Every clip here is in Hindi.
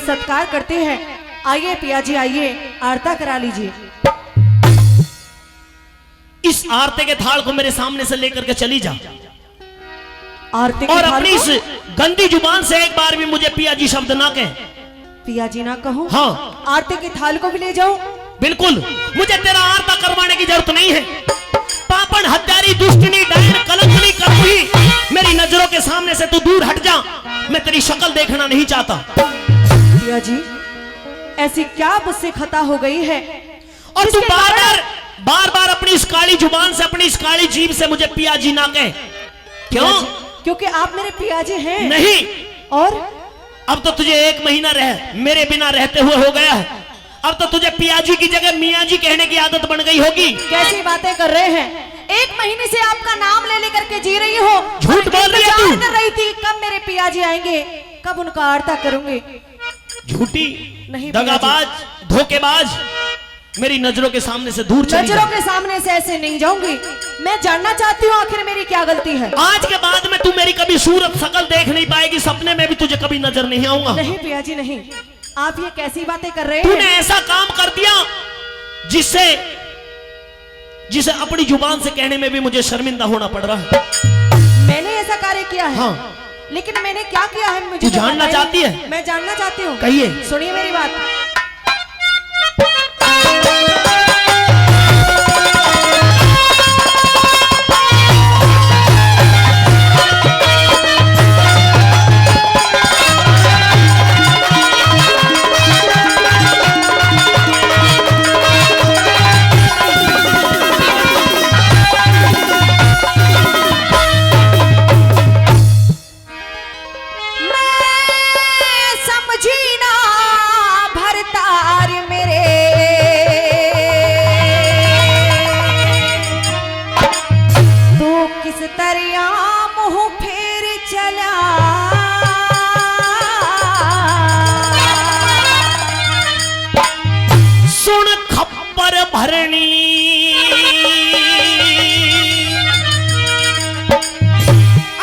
सत्कार करते हैं। आइए पिया जी, आइए आरता करा लीजिए। इस आरती के थाल को मेरे सामने से लेकर के चली जा, आरती के और थाल अपनी को? इस गंदी जुबान से एक बार भी मुझे पिया जी शब्द ना कहे। पिया जी ना कहो? हाँ। आरती के थाल को भी ले जाओ? बिल्कुल, मुझे तेरा आरता करवाने की जरूरत नहीं है। पापन, हत्यारी, दुष्टनी, डायन, कलंकनी, कलंकी, मेरी नजरों के सामने से तू दूर हट जा। मैं तेरी शक्ल देखना नहीं चाहता। पिया जी, ऐसी क्या मुझसे खता हो गई है और तू बार बार अपनी इस काली जुबान से, अपनी इस काली जीभ से मुझे पिया जी ना कहे। क्यों? क्योंकि आप मेरे पिया जी हैं। नहीं। और अब तो तुझे 1 महीना मेरे बिना रहते हुए हो गया है। अब तो तुझे पिया जी की जगह मियाँ जी कहने की आदत बन गई होगी। कैसी बातें कर रहे हैं? 1 महीने से आपका नाम ले लेकर के जी रही हो। झूठ बोल रही है तू। कर रही थी कब मेरे पिया जी आएंगे, कब उनका आरता करूंगी। झूठी, नहीं, दगाबाज, धोखेबाज, मेरी नजरों के सामने से दूर चली जा। नजरों के सामने से ऐसे नहीं जाऊंगी। मैं जानना चाहती हूँ आखिर मेरी क्या गलती है। आज के बाद में तू मेरी कभी सूरत शकल देख नहीं पाएगी। सपने में भी तुझे कभी नजर नहीं आऊंगा। नहीं पिया जी, नहीं। आप ये कैसी बातें कर रहे तूने हैं? ऐसा काम कर दिया जिसे अपनी जुबान से कहने में भी मुझे शर्मिंदा होना पड़ रहा है। मैंने ऐसा कार्य किया है? हाँ। लेकिन मैंने क्या किया है मुझे तू जानना चाहती है? मैं जानना चाहती हूँ। कहिए। सुनिए मेरी बात।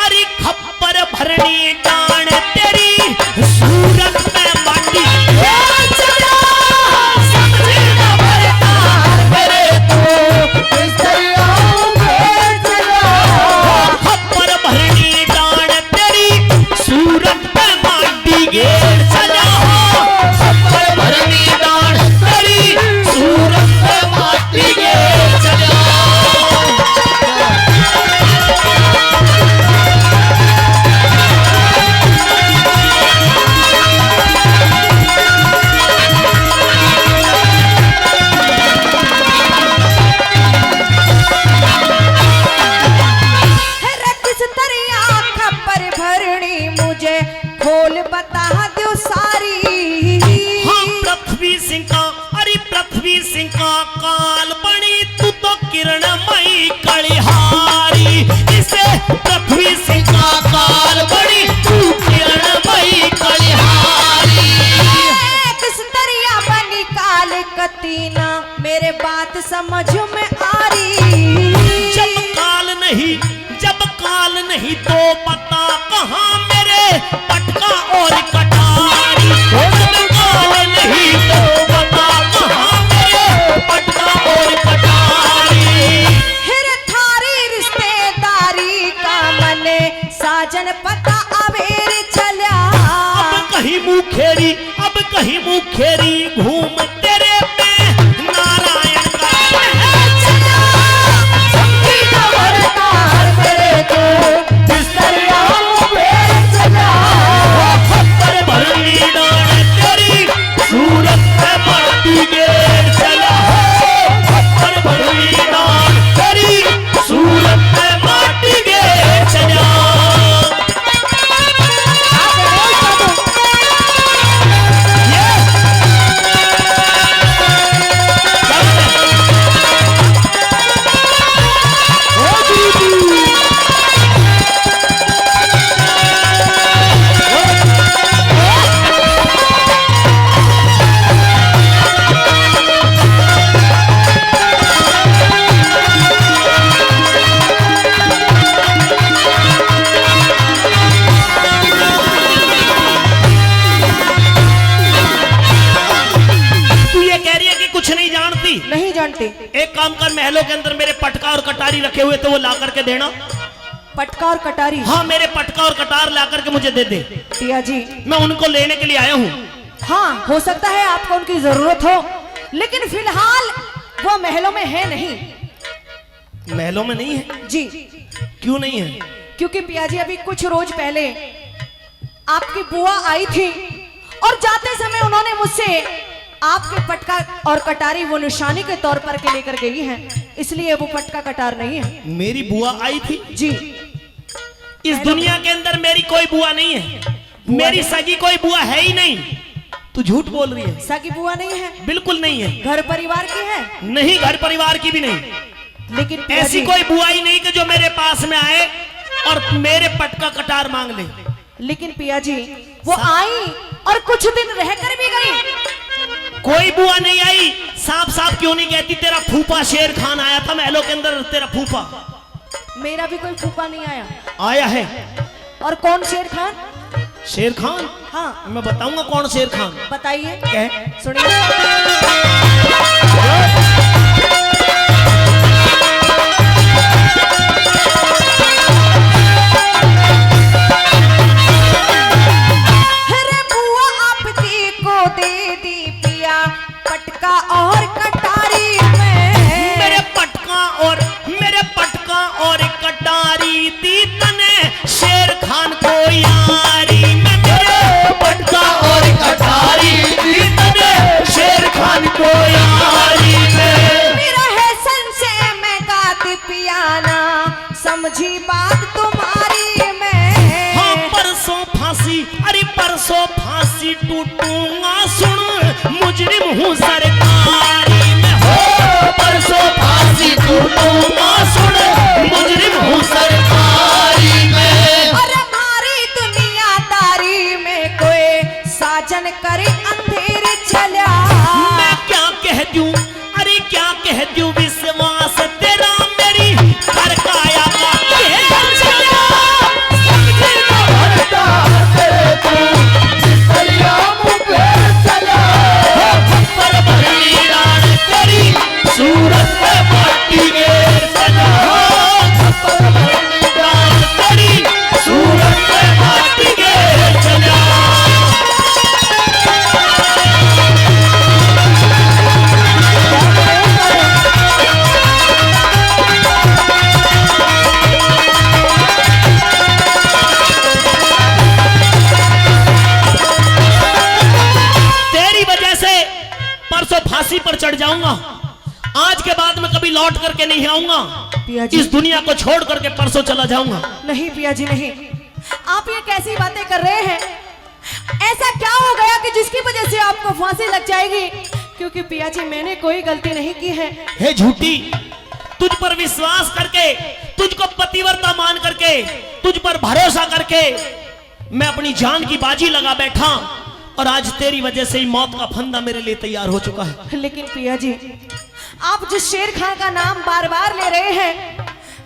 अरे खप्पर भरनी डाण तेरी सूरत में माटी खप्पर भरनी डाण तेरी सूरत में माटी घेर चला। खप्पर भरनी डाण तेरी सूरत में माटी घेर चला। सिंह का काल बनी तू तो किरणमयी कलिहारी। इसे पृथ्वी सिंह का काल बनी तू किरणमयी कलिहारी। किस्तरिया बनी काल कतीना मेरे बात समझ में आ रही। जब काल नहीं तो पता कहाँ मेरे पटका और कटारी। जब काल नहीं तो पता कहाँ पटका और कटारी। हिर थारी रिश्तेदारी का मने साजन पता अवेर चला। अब कहीं मुखेरी घूम तेरे पे नारायण का चला। मेरे को बिस्तरिया में चला। खप्पर भरनी डाण तेरी सूरत में माटी घेर चला। खप्पर भरनी डाण तेरी सूरत में माटी घेर चला। जानती? नहीं जानते। एक काम कर, महलों के अंदर मेरे पटका और कटारी रखे हुए तो वो ला करके देना। पटका और कटारी? हाँ, मेरे पटका और कटार ला करके मुझे दे दे। पिया जी, मैं उनको लेने के लिए आया हूँ। हाँ, हो सकता है आपको उनकी जरूरत हो, लेकिन फिलहाल वो महलों में है नहीं। महलों में नहीं है जी। क्यों नहीं है? क्योंकि पिया जी अभी कुछ रोज पहले आपकी बुआ आई थी और जाते समय उन्होंने मुझसे आपके पटका और कटारी वो निशानी के तौर पर के लेकर गई हैं, इसलिए वो पटका कटार नहीं है। मेरी बुआ आई थी? जी। इस दुनिया के अंदर मेरी कोई बुआ नहीं है, मेरी सगी कोई बुआ है ही नहीं। तू झूठ बोल रही है। सगी बुआ नहीं है? बिल्कुल नहीं है। घर परिवार की है? नहीं, घर परिवार की भी नहीं। लेकिन ऐसी कोई बुआ ही नहीं कि जो मेरे पास में आए और मेरे पटका कटार मांग ले। लेकिन पिया जी वो आई और कुछ दिन रहकर भी गई। कोई बुआ नहीं आई। साफ साफ क्यों नहीं कहती तेरा फूफा शेर खान आया था महलों के अंदर? तेरा फूफा? मेरा भी कोई फूफा नहीं आया। आया है। और कौन शेर खान? शेर खान? हाँ, मैं बताऊंगा कौन शेर खान। बताइए। क्या? सुनिए। पटका और कटारी में मेरे पटका और कटारी दी तने शेर खान को यारी में। मेरे पटका और कटारी दी तने शेर खान को यारी में। मेरा है संशय में गाती पियाना समझी बात तुम्हारी में। हाँ, परसों फांसी, अरे परसों फांसी टूटूंगा सुन, मुजरिम हूँ सरकारी में। हो परसों फांसी टूटूंगा सुन, मुजरिम हूँ सरकारी में। और हमारी दुनियादारी में कोई साजन करे अंधेरे चला। मैं क्या कह दूं, अरे क्या कह दूं, विश्वास तेरा मेरी हर काया का खेल चला। समझे ना भरता तेरे तू, जिस दरिया मुँह पे चला। पर भरनी रान तेरी सूरत पे माटी गेर चला। पर भरनी रान तेरी सूरत पे माटी गेर चला। फांसी पर चढ़ जाऊंगा। आज के बाद मैं कभी लौट करके नहीं आऊंगा। इस दुनिया को छोड़ करके परसों चला जाऊंगा। नहीं पिया जी नहीं, आप ये कैसी बातें कर रहे हैं? ऐसा क्या हो गया कि जिसकी वजह से आपको फांसी लग जाएगी? क्योंकि पिया जी मैंने कोई गलती नहीं की है। हे झूठी, तुझ पर विश्वास करके, तुझको पतिव्रता मान करके, तुझ पर भरोसा करके मैं अपनी जान की बाजी लगा बैठा और आज तेरी वजह से ही मौत का फंदा मेरे लिए तैयार हो चुका है। लेकिन पिया जी आप जिस शेर खान का नाम बार बार ले रहे हैं,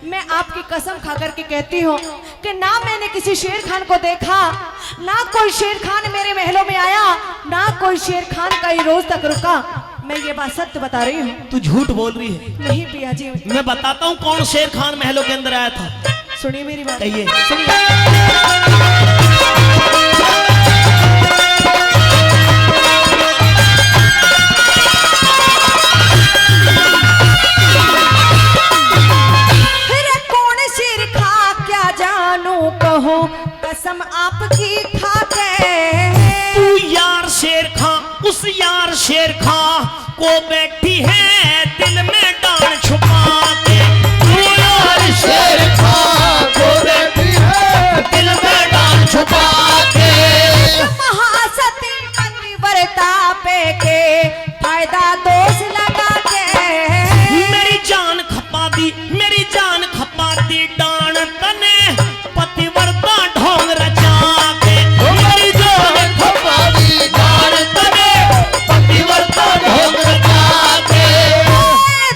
मैं आपकी कसम खा करके कहती हूँ कि ना मैंने किसी शेर खान को देखा, ना कोई शेर खान मेरे महलों में आया, ना कोई शेर खान का ही रोज तक रुका। मैं ये बात सत्य बता रही हूँ। तू झूठ बोल रही है। नहीं पिया जी, मैं बताता हूँ कौन शेर खान महलों के अंदर आया था। सुनिए मेरी बात। कहिए। कसम आपकी खा के तू यार शेर खां, उस यार शेर खां को बैठी है दिल में डांड छुपा के। तू यार शेर खां को बैठी है दिल में डांड छुपा के। महासती पतिव्रता पे के फायदा दोष लगा के मेरी जान खपा दी, मेरी जान खपा दी डांड तने पतिव्रता ढोंग रचा के। मेरी जान खपा दी डांड तने पतिव्रता ढोंग रचा के।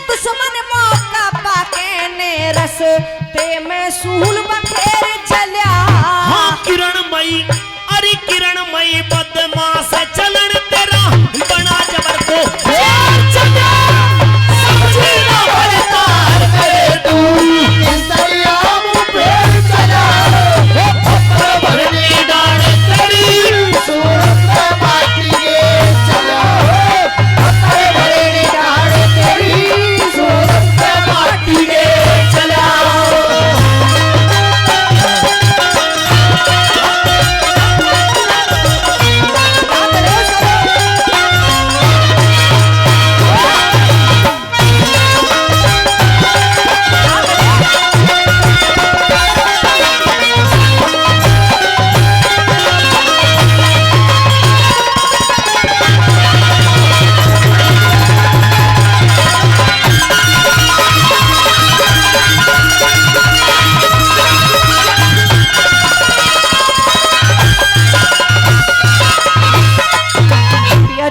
दुश्मन मौका पाके ने रस्ते में सूल बखेर चला। हाँ किरणमयी, अरे किरणमयी बदमाश चलन तेरा बना जबर को चला।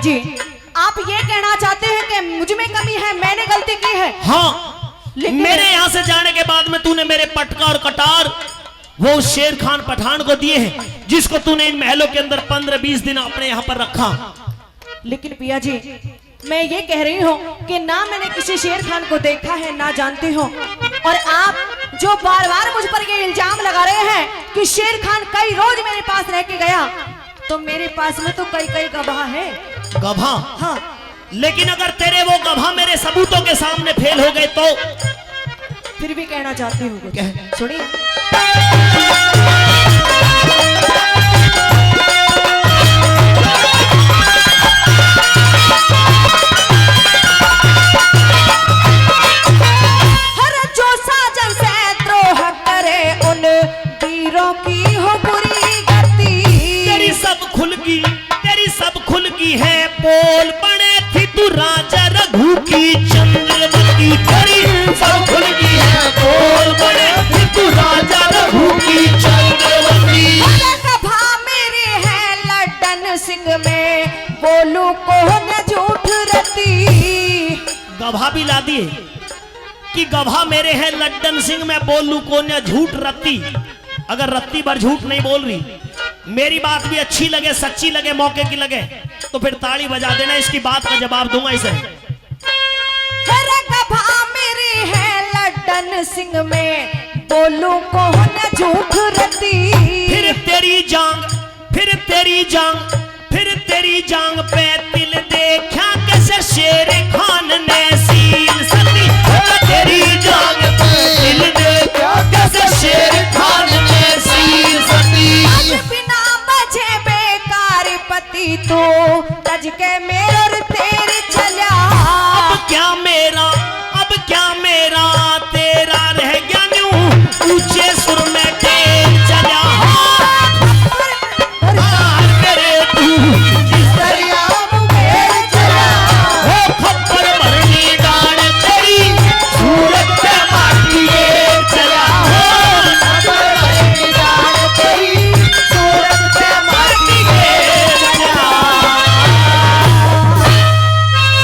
जी, आप ये कहना चाहते हैं कि मुझ में कमी है, मैंने गलती की है? हाँ, लेकिन मेरे यहाँ से जाने के बाद में तूने मेरे पटका और कटार वो शेर खान पठान को दिए हैं, जिसको तूने इन महलों के अंदर 15-20 दिन अपने यहाँ पर रखा। लेकिन पिया जी, मैं ये कह रही हूँ कि ना मैंने किसी शेर खान को देखा है, ना जानती हूँ। और आप जो बार बार मुझ पर ये इल्जाम लगा रहे हैं कि शेर खान कई रोज मेरे पास रह के गया, तो मेरे पास में तो कई गवाह है। गवाह? हाँ। लेकिन अगर तेरे वो गवाह मेरे सबूतों के सामने फेल हो गए तो? फिर भी कहना चाहती हूँ कुछ, सुनिए। है बोल बने थी तू राजा रघु की चंद्रवती, तेरी सब खुल गई है बोल बने थी तू राजा रघु की चंद्रवती। गभा मेरे है लड्डन सिंह में, बोलू को न झूठ रती। गभा भी ला दिए कि गभा मेरे हैं लड्डन सिंह में, बोलू को न झूठ रती। अगर रत्ती भर झूठ नहीं बोल रही, मेरी बात भी अच्छी लगे, सच्ची लगे, मौके की लगे, तो फिर ताली बजा देना, इसकी बात का जवाब दूंगा इसे। गभा मेरी है लड्डन सिंह में, बोलू को न झूठ रती। फिर तेरी जांग, फिर तेरी जांग, फिर तेरी जांग पे तिल देखा कैसे शेर खान ने सील सती। तेरी जांग पे तिल देखा कैसे शेर खान ने सील सती। बिना बजे बेकार पति तो तज के मेरा